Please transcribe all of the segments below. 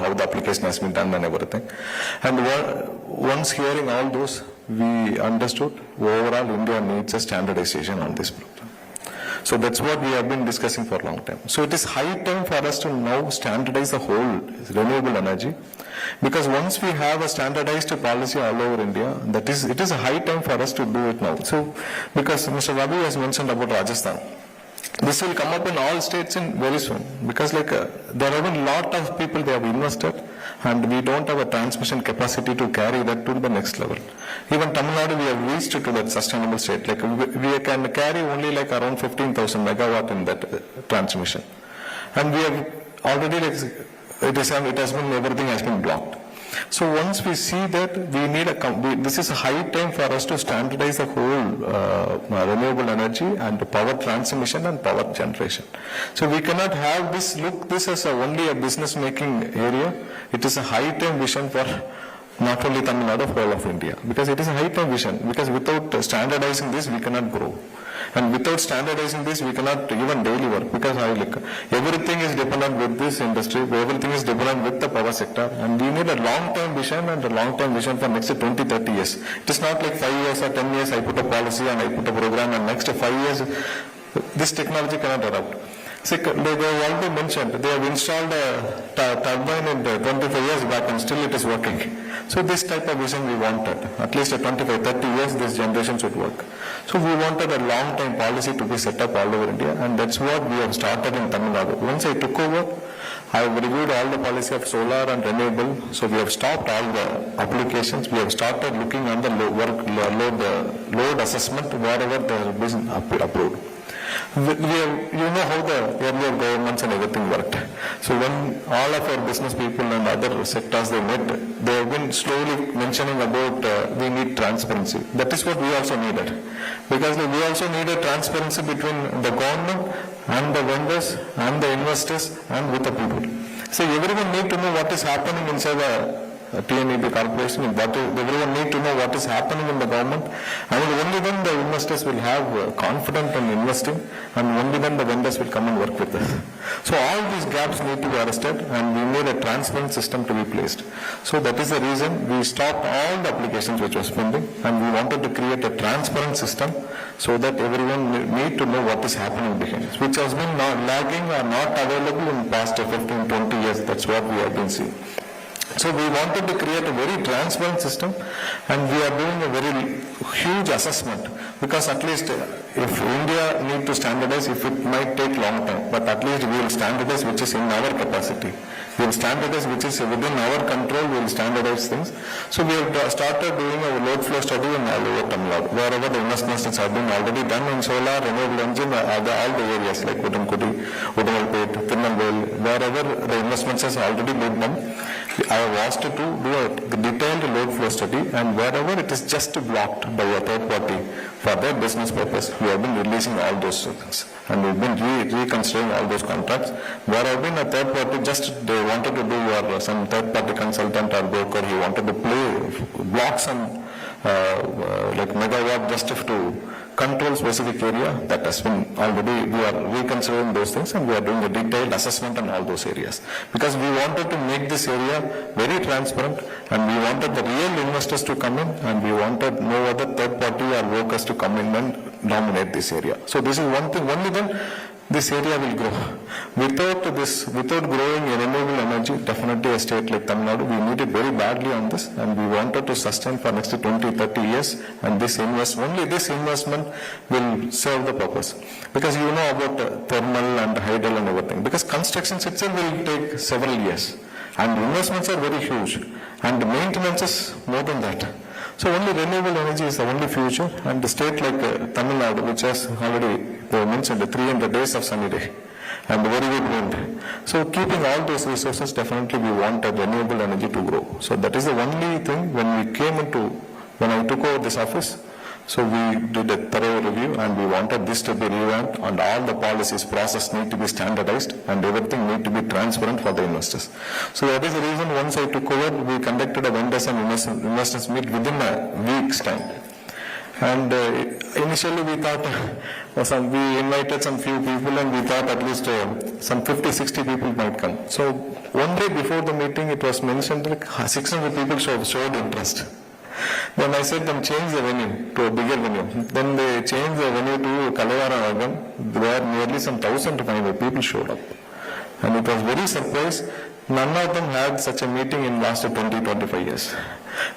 how the application has been done and everything. And once hearing all those, we understood overall India needs a standardization on this problem. So that's what we have been discussing for a long time. So it is high time for us to now standardize the whole renewable energy, because once we have a standardized policy all over India, it is a high time for us to do it now. So because Mr. Ravi has mentioned about Rajasthan, this will come up in all states in very soon, because there have been a lot of people they have invested, and we don't have a transmission capacity to carry that to the next level. Even Tamil Nadu, we have reached to that sustainable state. We can carry only around 15,000 megawatt in that transmission, and we have already everything has been blocked. So once we see that, we need this is a high time for us to standardize the whole renewable energy and power transmission and power generation. So we cannot have this as only a business making area. It is a high time vision for not only Tamil Nadu, whole of India, because it is a high time vision, because without standardizing this, we cannot grow. And without standardizing this, we cannot even daily work, because everything is dependent with this industry, everything is dependent with the power sector, and we need a long-term vision and a long-term vision for next 20, 30 years. It is not like 5 years or 10 years, I put a policy and I put a program, and next 5 years, this technology cannot adopt. See, they have already mentioned, they have installed a turbine in 25 years back and still it is working. So this type of vision we wanted. At least 25, 30 years this generation should work. So we wanted a long-term policy to be set up all over India, and that's what we have started in Tamil Nadu. Once I took over, I have reviewed all the policy of solar and renewable. So we have stopped all the applications. We have started looking on the load assessment wherever there has been approved. You know how the earlier governments and everything worked. So when all of our business people and other sectors they met, they have been slowly mentioning about we need transparency. That is what we also needed, because we also needed transparency between the government and the vendors and the investors and with the people. So everyone need to know what is happening inside the TNEB corporation. Everyone need to know what is happening in the government, and only then the investors will have confidence in investing, and only then the vendors will come and work with us. So all these gaps need to be arrested, and we need a transparent system to be placed. So that is the reason we stopped all the applications which was pending, and we wanted to create a transparent system so that everyone need to know what is happening behind it, which has been lagging or not available in past 15, 20 years. That's what we have been seeing. So we wanted to create a very transparent system, and we are doing a very huge assessment, because at least if India need to standardize, if it might take long time, but at least we will standardize which is in our capacity. We will standardize which is within our control, we will standardize things. So we have started doing a load flow study in all over Tamil Nadu, wherever the investments have been already done in solar, renewable energy, all the areas like Udumkudi, Udumalpet, Tirunelveli, wherever the investments has already been done. I have asked to do a detailed load flow study, and wherever it is just blocked by a third party for their business purpose, we have been releasing all those things, and we've been reconsidering all those contracts. Where have been a third party, just they wanted to do, or some third party consultant or broker, he wanted to block some megawatt just to control specific area, that has been already, we are reconsidering those things, and we are doing a detailed assessment on all those areas, because we wanted to make this area very transparent, and we wanted the real investors to come in, and we wanted no other third party or workers to come in and dominate this area. So this is one thing, only then this area will grow. Without growing renewable energy, definitely a state like Tamil Nadu, we need it very badly on this, and we wanted to sustain for next 20, 30 years, and only this investment will serve the purpose. Because you know about thermal and hydel and everything, because constructions itself will take several years, and investments are very huge, and maintenance is more than that. So only renewable energy is the only future, and the state like Tamil Nadu, which has already mentioned 300 days of sunny day and very good wind. So keeping all those resources, definitely we want renewable energy to grow. So that is the only thing when I took over this office. So we did a thorough review, and we wanted this to be revamped, and all the policies, process need to be standardized, and everything need to be transparent for the investors. So that is the reason once I took over, we conducted a vendors and investors meet within a week's time. And initially we thought, we invited some few people, and we thought at least some 50, 60 people might come. So one day before the meeting, it was mentioned like 600 people showed interest. Then I said them change the venue to a bigger venue. Then they changed the venue to Kalavara Agam, where nearly some 1,500 people showed up. And it was very surprised. None of them had such a meeting in last 20-25 years.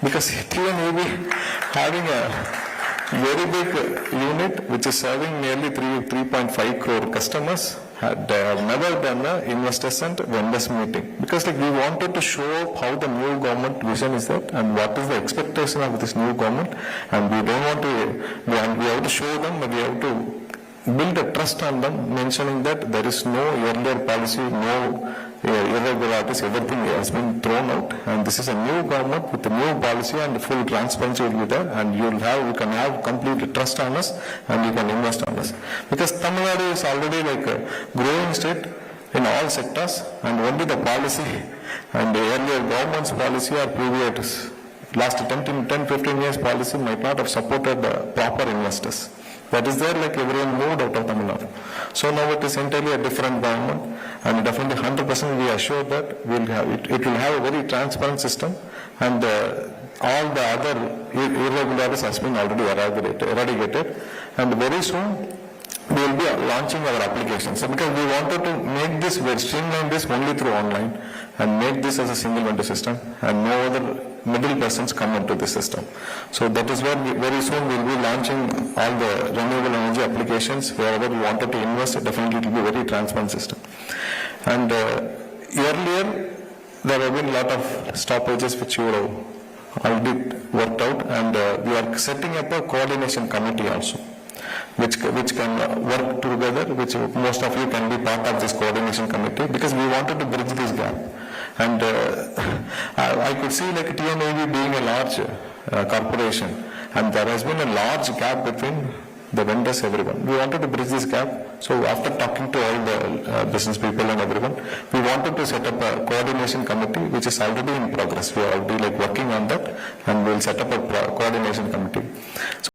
Because TNAB having a very big unit which is serving nearly 3.5 crore customers had never done an investors and vendors meeting, because like we wanted to show how the new government vision is that and what is the expectation of this new government, and we don't want to, we have to show them, but we have to build a trust on them, mentioning that there is no earlier policy, no irregularities, everything has been thrown out, and this is a new government with a new policy and full transparency will be there, and you can have complete trust on us and you can invest on us. Because Tamil Nadu is already like a growing state in all sectors, and only the policy and the earlier government's policy or previous last 10-15 years policy might not have supported the proper investors. That is there, like everyone moved out of Tamil Nadu. So now it is entirely a different government, and definitely 100% we assure that we'll have it will have a very transparent system, and all the other irregularities has been already eradicated, and very soon we will be launching our applications. So because we wanted to make this, streamline this only through online and make this as a single vendor system, and no other middle persons come into the system. So that is where very soon we will be launching all the renewable energy applications. Wherever we wanted to invest, definitely it will be a very transparent system. And earlier there have been a lot of stoppages which you have already worked out, and we are setting up a coordination committee also, which can work together, which most of you can be part of this coordination committee, because we wanted to bridge this gap. And I could see like TNAV being a large corporation, and there has been a large gap between the vendors, everyone. We wanted to bridge this gap. So after talking to all the business people and everyone, we wanted to set up a coordination committee, which is already in progress. We are already like working on that, and we'll set up a coordination committee. So